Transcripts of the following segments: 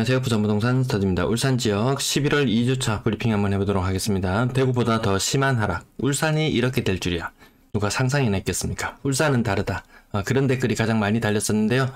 안녕하세요. 부산부동산 스타드입니다. 울산 지역 11월 2주차 브리핑 한번 해보도록 하겠습니다. 대구보다 더 심한 하락. 울산이 이렇게 될 줄이야. 누가 상상이나 했겠습니까? 울산은 다르다. 그런 댓글이 가장 많이 달렸었는데요.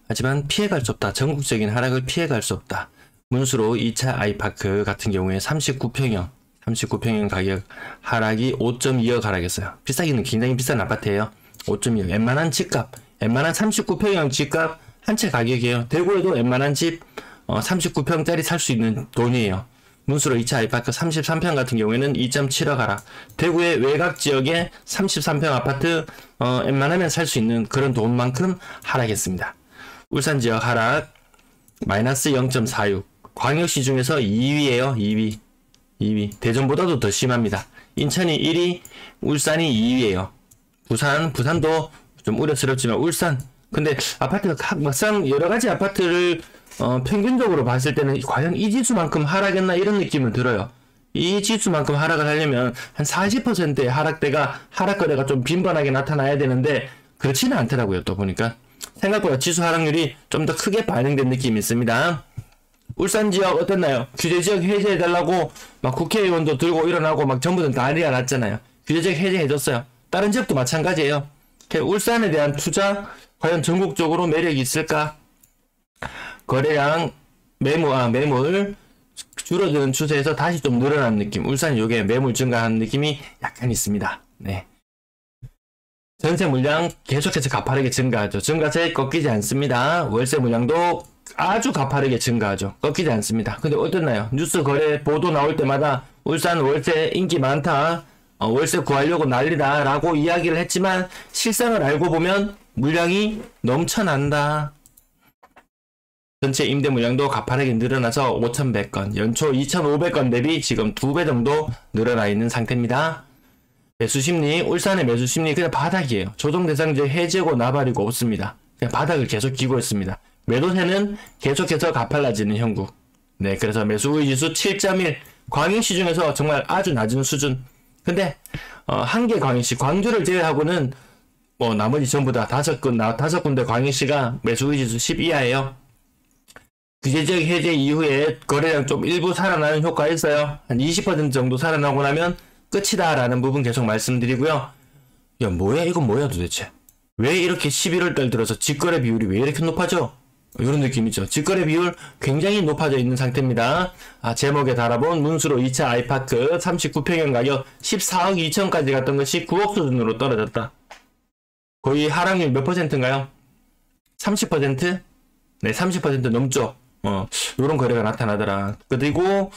하지만 피해갈 수 없다. 전국적인 하락을 피해갈 수 없다. 문수로 2차 아이파크 같은 경우에 39평형 가격 하락이 5.2억 하락했어요. 비싸기는 굉장히 비싼 아파트예요. 5.2억. 웬만한 집값, 웬만한 39평형 집값 한 채 가격이에요. 대구에도 웬만한 집 39평짜리 살 수 있는 돈이에요. 문수로 2차 아이파크 33평 같은 경우에는 2.7억 하락. 대구의 외곽 지역에 33평 아파트 웬만하면 살 수 있는 그런 돈만큼 하락했습니다. 울산 지역 하락 마이너스 0.46. 광역시 중에서 2위에요. 2위. 대전보다도 더 심합니다. 인천이 1위, 울산이 2위에요. 부산도 좀 우려스럽지만 울산. 근데 아파트가 막상 여러가지 아파트를 평균적으로 봤을 때는 과연 이 지수만큼 하락했나 이런 느낌은 들어요. 이 지수만큼 하락을 하려면 한 40%의 하락거래가 좀 빈번하게 나타나야 되는데 그렇지는 않더라고요. 또 보니까 생각보다 지수 하락률이 좀 더 크게 반영된 느낌이 있습니다. 울산 지역 어땠나요? 규제지역 해제해달라고 막 국회의원도 들고 일어나고 막 전부 다 난리가 났잖아요. 규제지역 해제해줬어요. 다른 지역도 마찬가지예요. 울산에 대한 투자 과연 전국적으로 매력이 있을까? 거래량 매물 줄어드는 추세에서 다시 좀 늘어난 느낌. 울산이 요게 매물 증가하는 느낌이 약간 있습니다. 네. 전세 물량 계속해서 가파르게 증가하죠. 증가세 꺾이지 않습니다. 월세 물량도 아주 가파르게 증가하죠. 꺾이지 않습니다. 근데 어땠나요? 뉴스 거래 보도 나올 때마다 울산 월세 인기 많다. 월세 구하려고 난리다 라고 이야기를 했지만 실상을 알고 보면 물량이 넘쳐난다. 전체 임대 물량도 가파르게 늘어나서 5,100건, 연초 2,500건 대비 지금 2배 정도 늘어나 있는 상태입니다. 매수심리, 울산의 매수심리 그냥 바닥이에요. 조정대상제 해제고 나발이고 없습니다. 그냥 바닥을 계속 기고 있습니다. 매도세는 계속해서 가팔라지는 형국. 네, 그래서 매수의지수 7.1, 광역시 중에서 정말 아주 낮은 수준. 근데 한 개 광역시, 광주를 제외하고는 나머지 전부 다 다섯 군데 광역시가 매수의지수 10 이하예요. 규제지역 해제 이후에 거래량 좀 일부 살아나는 효과가 있어요. 한 20% 정도 살아나고 나면 끝이다 라는 부분 계속 말씀드리고요. 야 뭐야 이건 뭐야 도대체. 왜 이렇게 11월달 들어서 직거래 비율이 왜 이렇게 높아져? 이런 느낌이죠. 직거래 비율 굉장히 높아져 있는 상태입니다. 제목에 달아본 문수로 2차 아이파크 39평형 가격 14억 2천까지 갔던 것이 9억 수준으로 떨어졌다. 거의 하락률 몇 퍼센트인가요? 30%? 네, 30% 넘죠. 요런 거래가 나타나더라. 그리고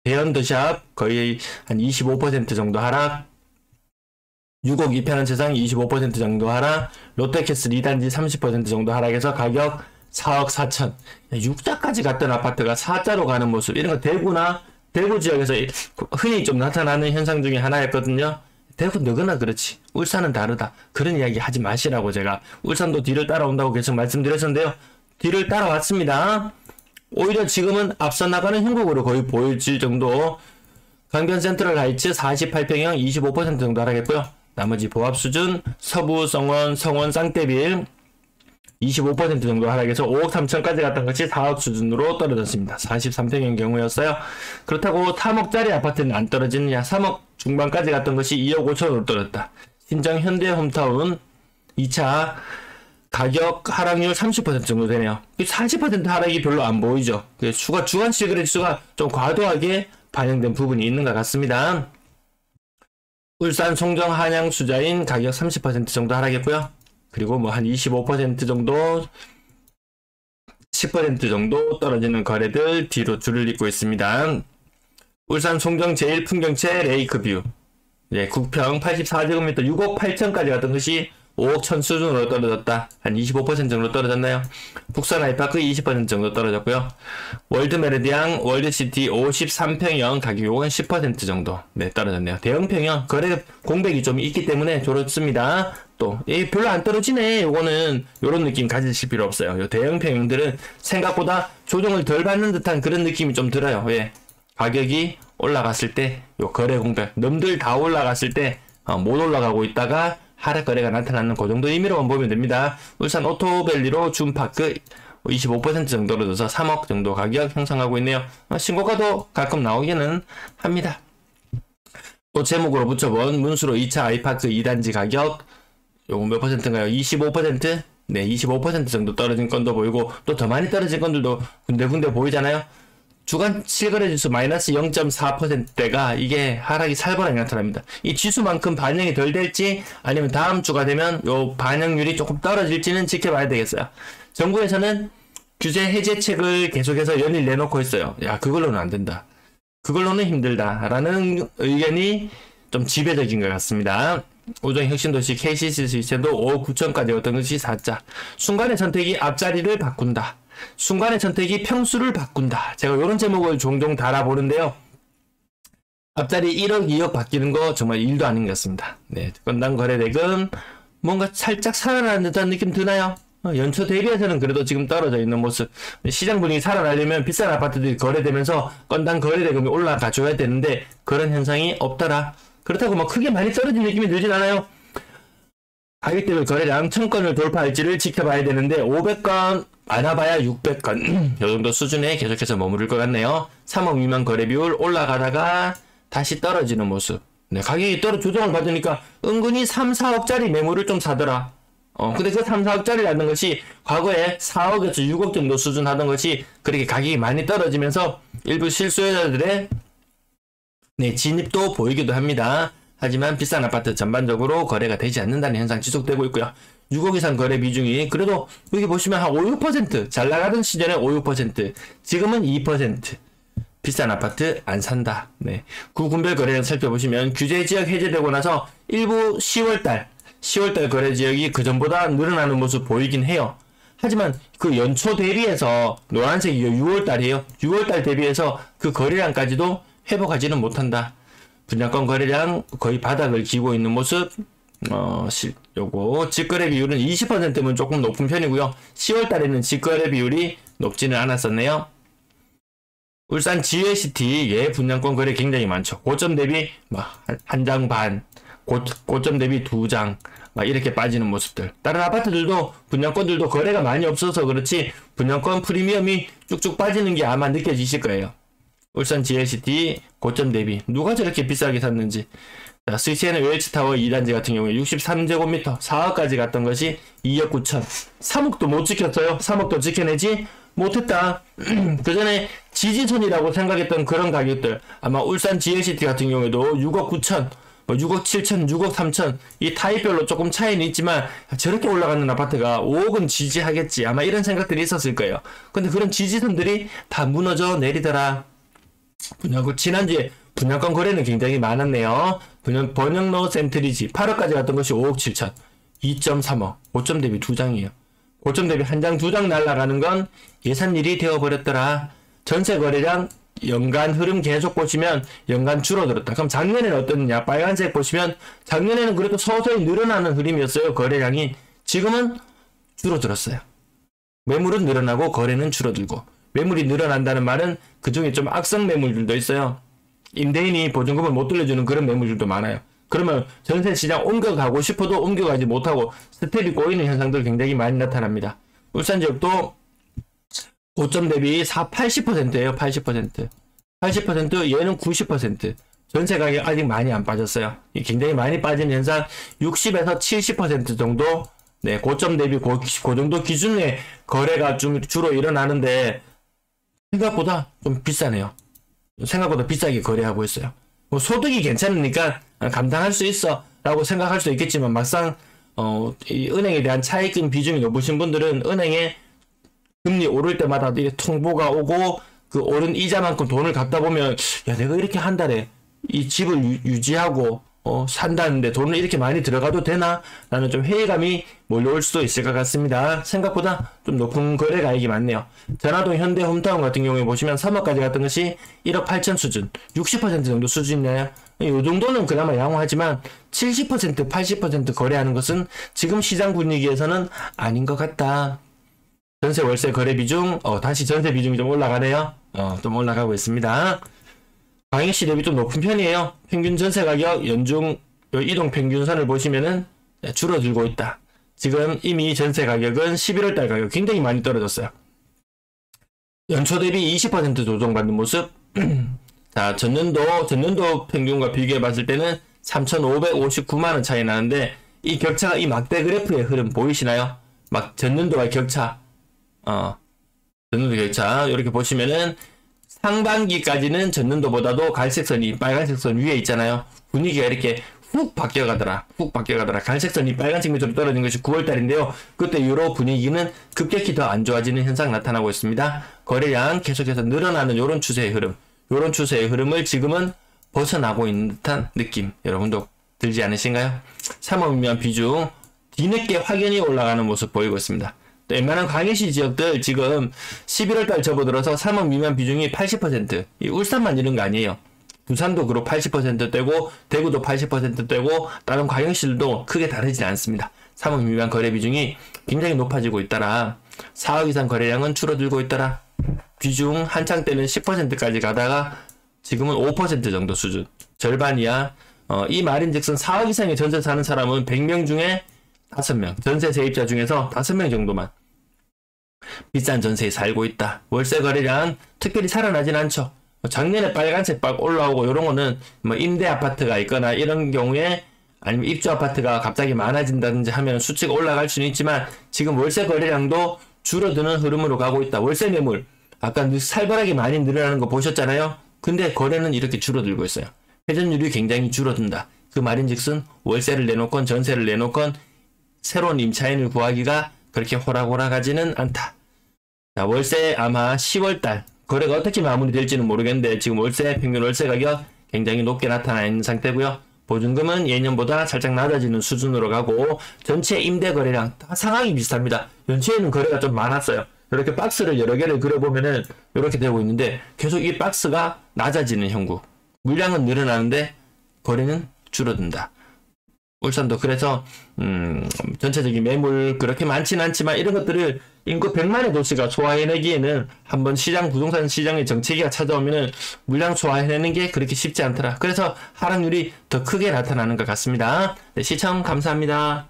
대현더샵 거의 한 25% 정도 하락. 6억 2편한 세상 25% 정도 하락. 롯데캐슬 2단지 30% 정도 하락해서 가격 4억 4천. 6자까지 갔던 아파트가 4자로 가는 모습. 이런 거 대구 지역에서 흔히 좀 나타나는 현상 중에 하나였거든요. 대구 너거나 그렇지. 울산은 다르다. 그런 이야기 하지 마시라고 제가 울산도 뒤를 따라온다고 계속 말씀드렸었는데요. 뒤를 따라왔습니다. 오히려 지금은 앞서 나가는 형국으로 거의 보여질 정도. 강변 센트럴 하이츠 48평형 25% 정도 하락했고요. 나머지 보합 수준 서부 성원 쌍떼빌 25% 정도 하락해서 5억 3천까지 갔던 것이 4억 수준으로 떨어졌습니다. 43평형 경우였어요. 그렇다고 3억짜리 아파트는 안 떨어지느냐. 3억 중반까지 갔던 것이 2억 5천으로 떨어졌다. 신정 현대 홈타운 2차 가격 하락률 30% 정도 되네요. 40% 하락이 별로 안 보이죠. 주간 시그레 지수가 좀 과도하게 반영된 부분이 있는 것 같습니다. 울산 송정 한양 수자인 가격 30% 정도 하락했고요. 그리고 한 25% 정도 10% 정도 떨어지는 거래들 뒤로 줄을 잇고 있습니다. 울산 송정 제1풍경채 레이크뷰 9평 84제곱미터 6억 8천까지 갔던 것이 5억 1천 수준으로 떨어졌다. 한 25% 정도 떨어졌나요? 북선 아이파크 20% 정도 떨어졌고요. 월드 메르디앙 월드시티 53평형 가격이 요건 10% 정도 떨어졌네요. 대형평형 거래 공백이 좀 있기 때문에 좋습니다. 또 별로 안 떨어지네. 요거는 요런 느낌 가지실 필요 없어요. 요 대형평형들은 생각보다 조정을 덜 받는 듯한 그런 느낌이 좀 들어요. 왜? 가격이 올라갔을 때 요 거래 공백 넘들 다 올라갔을 때 못 올라가고 있다가 하락 거래가 나타나는 그 정도 의미로만 보면 됩니다. 울산 오토밸리로 준파크 25% 정도 떨어져서 3억 정도 가격 형성하고 있네요. 신고가도 가끔 나오기는 합니다. 또 제목으로 붙여본 문수로 2차 아이파크 2단지 가격 요거 몇 퍼센트인가요? 25%? 네, 25% 정도 떨어진 건도 보이고 또 더 많이 떨어진 건들도 군데군데 보이잖아요. 주간 실거래지수 마이너스 0.4%대가 이게 하락이 살벌하게 나타납니다. 이 지수만큼 반영이 덜 될지 아니면 다음 주가 되면 요 반영률이 조금 떨어질지는 지켜봐야 되겠어요. 정부에서는 규제 해제책을 계속해서 연일 내놓고 있어요. 야, 그걸로는 안 된다. 그걸로는 힘들다라는 의견이 좀 지배적인 것 같습니다. 우정 혁신도시 KCC 스위치도 5억 9천까지 어떤 것이 4자. 순간의 선택이 앞자리를 바꾼다. 순간의 선택이 평수를 바꾼다. 제가 이런 제목을 종종 달아보는데요. 앞자리 1억, 2억 바뀌는 거 정말 일도 아닌 것 같습니다. 네, 건당 거래대금 뭔가 살짝 살아나는 듯한 느낌 드나요? 연초 대비해서는 그래도 지금 떨어져 있는 모습. 시장 분위기 살아나려면 비싼 아파트들이 거래되면서 건당 거래대금이 올라가줘야 되는데 그런 현상이 없더라. 그렇다고 막 크게 많이 떨어진 느낌이 들진 않아요. 가격대별 거래량 1000건을 돌파할지를 지켜봐야 되는데 500건 많아봐야 600건 이 정도 수준에 계속해서 머무를 것 같네요. 3억 미만 거래 비율 올라가다가 다시 떨어지는 모습. 네, 가격이 조정을 받으니까 은근히 3, 4억짜리 매물을 좀 사더라. 근데 그 3, 4억짜리라는 것이 과거에 4억에서 6억 정도 수준 하던 것이 그렇게 가격이 많이 떨어지면서 일부 실수요자들의 네, 진입도 보이기도 합니다. 하지만 비싼 아파트 전반적으로 거래가 되지 않는다는 현상 지속되고 있고요. 6억 이상 거래 비중이 그래도 여기 보시면 한 5, 6%, 잘 나가던 시절에 5, 6%, 지금은 2%. 비싼 아파트 안 산다. 네. 구 군별 거래량 살펴보시면 규제 지역 해제되고 나서 일부 10월달 거래 지역이 그전보다 늘어나는 모습 보이긴 해요. 하지만 그 연초 대비해서 노란색이 6월달이에요. 6월달 대비해서 그 거래량까지도 회복하지는 못한다. 분양권 거래량 거의 바닥을 기고 있는 모습. 요거 직거래 비율은 20%면 조금 높은 편이고요. 10월달에는 직거래 비율이 높지는 않았었네요. 울산 GLCT 예 분양권 거래 굉장히 많죠. 고점 대비 한 장 반, 고점 대비 2장 막 이렇게 빠지는 모습들. 다른 아파트들도 분양권들도 거래가 많이 없어서 그렇지 분양권 프리미엄이 쭉쭉 빠지는 게 아마 느껴지실 거예요. 울산 GLCT 고점 대비 누가 저렇게 비싸게 샀는지. 자, 스위치에는 OH타워 2단지 같은 경우에 63제곱미터 4억까지 갔던 것이 2억 9천 3억도 못 지켰어요. 3억도 지켜내지 못했다. 그 전에 지지선이라고 생각했던 그런 가격들 아마 울산 GLCT 같은 경우에도 6억 9천 6억 7천 6억 3천 이 타입별로 조금 차이는 있지만 저렇게 올라가는 아파트가 5억은 지지하겠지 아마 이런 생각들이 있었을 거예요. 근데 그런 지지선들이 다 무너져 내리더라. 지난주에 분양권 거래는 굉장히 많았네요. 번영로 센트리지 8억까지 갔던 것이 5억 7천 2.3억 고점 대비 2장이에요. 고점 대비 한 장 2장 날아가는 건 예산일이 되어버렸더라. 전세 거래량 연간 흐름 계속 보시면 연간 줄어들었다. 그럼 작년에는 어떻느냐? 빨간색 보시면 작년에는 그래도 서서히 늘어나는 흐름이었어요. 거래량이. 지금은 줄어들었어요. 매물은 늘어나고 거래는 줄어들고. 매물이 늘어난다는 말은 그중에 좀 악성 매물들도 있어요. 임대인이 보증금을 못 돌려주는 그런 매물들도 많아요. 그러면 전세 시장 옮겨가고 싶어도 옮겨가지 못하고 스텝이 꼬이는 현상들 굉장히 많이 나타납니다. 울산 지역도 고점 대비 80%예요. 80%. 80% 얘는 90%. 전세 가격 아직 많이 안 빠졌어요. 굉장히 많이 빠진 현상 60에서 70% 정도 네, 고점 대비 그 정도 기준의 거래가 좀 주로 일어나는데 생각보다 좀 비싸네요. 생각보다 비싸게 거래하고 있어요. 뭐 소득이 괜찮으니까 감당할 수 있어 라고 생각할 수 있겠지만 막상 이 은행에 대한 차익금 비중이 높으신 분들은 은행에 금리 오를 때마다 이게 통보가 오고 그 오른 이자만큼 돈을 갚다 보면 야 내가 이렇게 한 달에 이 집을 유지하고 산다는데 돈을 이렇게 많이 들어가도 되나? 라는 좀 회의감이 몰려올 수도 있을 것 같습니다. 생각보다 좀 높은 거래 가액이 많네요. 전화동 현대 홈타운 같은 경우에 보시면 3억까지 갔던 것이 1억 8천 수준, 60% 정도 수준이네요. 이 정도는 그나마 양호하지만 70%, 80% 거래하는 것은 지금 시장 분위기에서는 아닌 것 같다. 전세 월세 거래 비중, 다시 전세 비중이 좀 올라가네요. 좀 올라가고 있습니다. 광역시 대비 좀 높은 편이에요. 평균 전세 가격 연중 이동 평균선을 보시면은 줄어들고 있다. 지금 이미 전세 가격은 11월달 가격 굉장히 많이 떨어졌어요. 연초 대비 20% 조정받는 모습. 자, 전년도 평균과 비교해 봤을 때는 3,559만원 차이 나는데, 이 격차가 이 막대 그래프의 흐름 보이시나요? 막 전년도와 격차. 전년도 격차. 이렇게 보시면은 상반기까지는 전년도보다도 갈색선이 빨간색 선 위에 있잖아요. 분위기가 이렇게 훅 바뀌어가더라. 갈색선이 빨간색 밑으로 떨어진 것이 9월달인데요. 그때 이후로 분위기는 급격히 더 안 좋아지는 현상 나타나고 있습니다. 거래량 계속해서 늘어나는 이런 추세의 흐름. 이런 추세의 흐름을 지금은 벗어나고 있는 듯한 느낌. 여러분도 들지 않으신가요? 3월 미만 비중 뒤늦게 확연히 올라가는 모습 보이고 있습니다. 또 웬만한 광역시 지역들 지금 11월달 접어들어서 3월 미만 비중이 80%. 이 울산만 이런 거 아니에요. 부산도 그로 80%대고 대구도 80%대고 다른 광역시들도 크게 다르지 않습니다. 3억 미만 거래 비중이 굉장히 높아지고 있더라. 4억 이상 거래량은 줄어들고 있더라. 비중 한창 때는 10%까지 가다가 지금은 5% 정도 수준. 절반이야. 이 말인즉슨 4억 이상의 전세 사는 사람은 100명 중에 5명. 전세 세입자 중에서 5명 정도만 비싼 전세에 살고 있다. 월세 거래량 특별히 살아나진 않죠. 작년에 빨간색 막 올라오고 이런 거는 뭐 임대 아파트가 있거나 이런 경우에 아니면 입주 아파트가 갑자기 많아진다든지 하면 수치가 올라갈 수는 있지만 지금 월세 거래량도 줄어드는 흐름으로 가고 있다. 월세 매물 아까 살벌하게 많이 늘어나는 거 보셨잖아요. 근데 거래는 이렇게 줄어들고 있어요. 회전율이 굉장히 줄어든다. 그 말인즉슨 월세를 내놓건 전세를 내놓건 새로운 임차인을 구하기가 그렇게 호락호락하지는 않다. 자, 월세 아마 10월달 거래가 어떻게 마무리될지는 모르겠는데 지금 월세 평균 월세 가격 굉장히 높게 나타나 있는 상태고요. 보증금은 예년보다 살짝 낮아지는 수준으로 가고 전체 임대 거래량 다 상황이 비슷합니다. 연초에는 거래가 좀 많았어요. 이렇게 박스를 여러 개를 그려보면은 이렇게 되고 있는데 계속 이 박스가 낮아지는 형국. 물량은 늘어나는데 거래는 줄어든다. 울산도 그래서 전체적인 매물 그렇게 많지는 않지만 이런 것들을 인구 100만의 도시가 소화해내기에는 한번 부동산 시장의 정체기가 찾아오면은 물량 소화해내는 게 그렇게 쉽지 않더라. 그래서 하락률이 더 크게 나타나는 것 같습니다. 네, 시청 감사합니다.